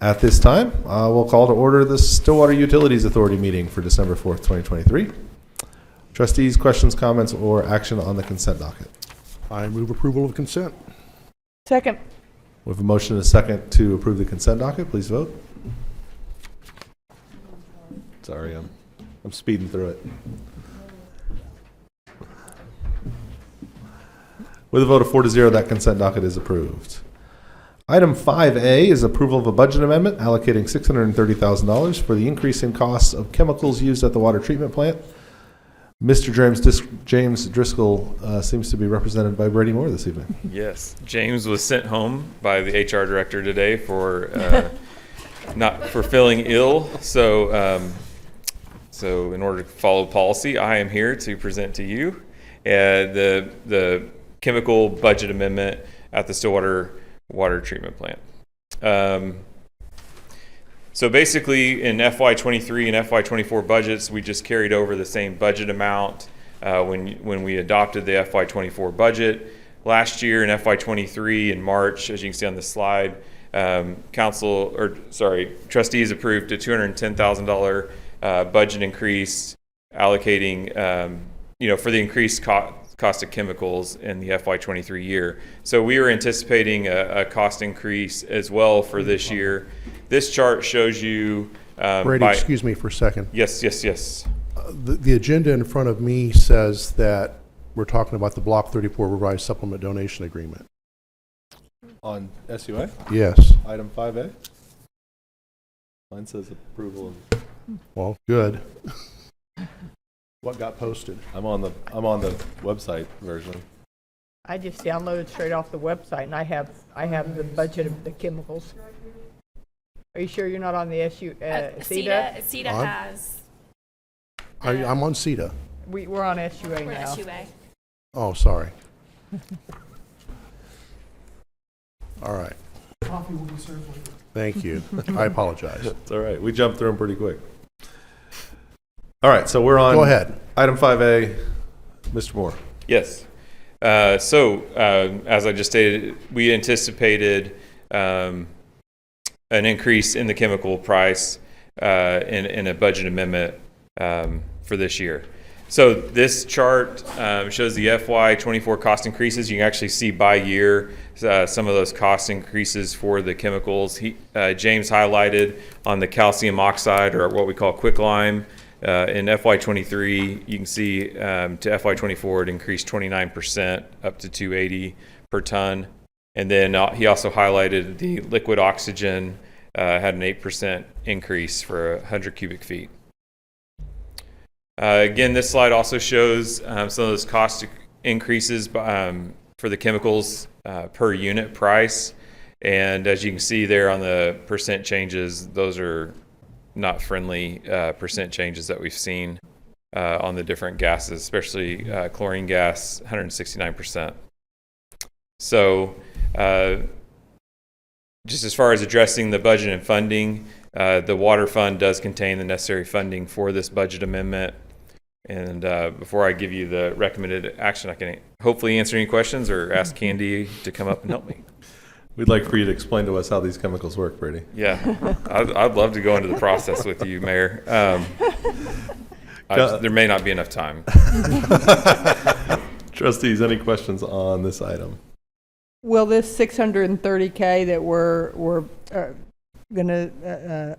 At this time, we'll call to order the Stillwater Utilities Authority meeting for December 4th, 2023. Trustees, questions, comments, or action on the consent docket? I move approval of consent. Second. We have a motion and a second to approve the consent docket. Please vote. Sorry, I'm speeding through it. With a vote of 4-0, that consent docket is approved. Item 5A is approval of a budget amendment allocating $630,000 for the increase in costs of chemicals used at the water treatment plant. Mr. James Driscoll seems to be represented by Brady Moore this evening. Yes, James was sent home by the HR director today for not for feeling ill. So in order to follow policy, I am here to present to you the chemical budget amendment at the Stillwater water treatment plant. So basically in FY23 and FY24 budgets, we just carried over the same budget amount when we adopted the FY24 budget. Last year in FY23 in March, as you can see on this slide, trustees approved a $210,000 budget increase allocating, for the increased cost of chemicals in the FY23 year. So we were anticipating a cost increase as well for this year. This chart shows you... Brady, excuse me for a second. Yes. The agenda in front of me says that we're talking about the Block 34 revised supplement donation agreement. On SUA? Yes. Item 5A? Mine says approval of... Well, good. What got posted? I'm on the website version. I just downloaded straight off the website, and I have the budget of the chemicals. Are you sure you're not on the CETA? CETA has. I'm on CETA. We're on SUA We're now. SUA. Oh, sorry. All right. Coffee will be served later. Thank you. I apologize. It's all right. We jumped through them pretty quick. All right, so we're on... Go ahead. Item 5A. Mr. Moore. Yes. As I just stated, we anticipated an increase in the chemical price in a budget amendment for this year. So this chart shows the FY24 cost increases. You can actually see by year some of those cost increases for the chemicals. James highlighted on the calcium oxide, or what we call quicklime. In FY23, you can see to FY24 it increased 29% up to $280 per ton. And then he also highlighted the liquid oxygen had an 8% increase for 100 cubic feet. Again, this slide also shows some of those cost increases for the chemicals per unit price. And as you can see there on the percent changes, those are not friendly percent changes that we've seen on the different gases, especially chlorine gas, 169%. So just as far as addressing the budget and funding, the water fund does contain the necessary funding for this budget amendment. And before I give you the recommended action, I can hopefully answer any questions or ask Candy to come up and help me. We'd like for you to explain to us how these chemicals work, Brady. Yeah, I'd love to go into the process with you, Mayor. There may not be enough time. Trustees, any questions on this item? Will this $630K that we're going to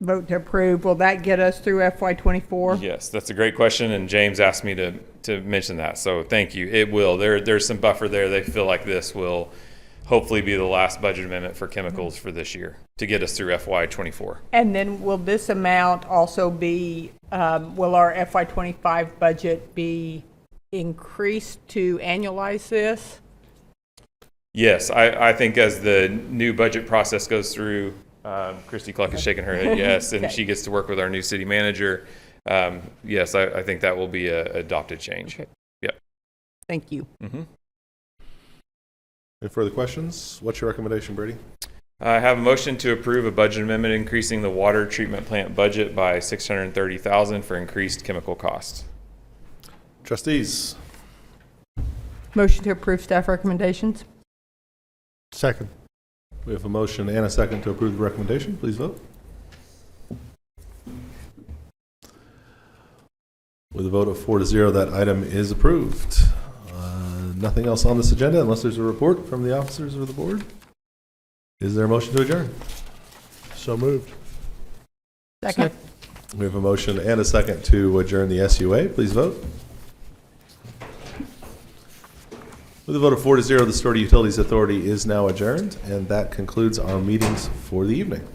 vote to approve, will that get us through FY24? Yes, that's a great question, and James asked me to mention that. So thank you. It will. There's some buffer there. They feel like this will hopefully be the last budget amendment for chemicals for this year to get us through FY24. And then will this amount also be, will our FY25 budget be increased to annualize this? Yes, I think as the new budget process goes through, Christy Cluck is shaking her head yes, and she gets to work with our new city manager. Yes, I think that will be a adopted change. Okay. Yep. Thank you. Mm-hmm. Any further questions? What's your recommendation, Brady? I have a motion to approve a budget amendment increasing the water treatment plant budget by $630,000 for increased chemical costs. Trustees? Motion to approve staff recommendations. Second. We have a motion and a second to approve the recommendation. Please vote. With a vote of 4-0, that item is approved. Nothing else on this agenda unless there's a report from the officers of the board. Is there a motion to adjourn? So moved. Second. We have a motion and a second to adjourn the SUA. Please vote. With a vote of 4-0, the Stillwater Utilities Authority is now adjourned, and that concludes our meetings for the evening.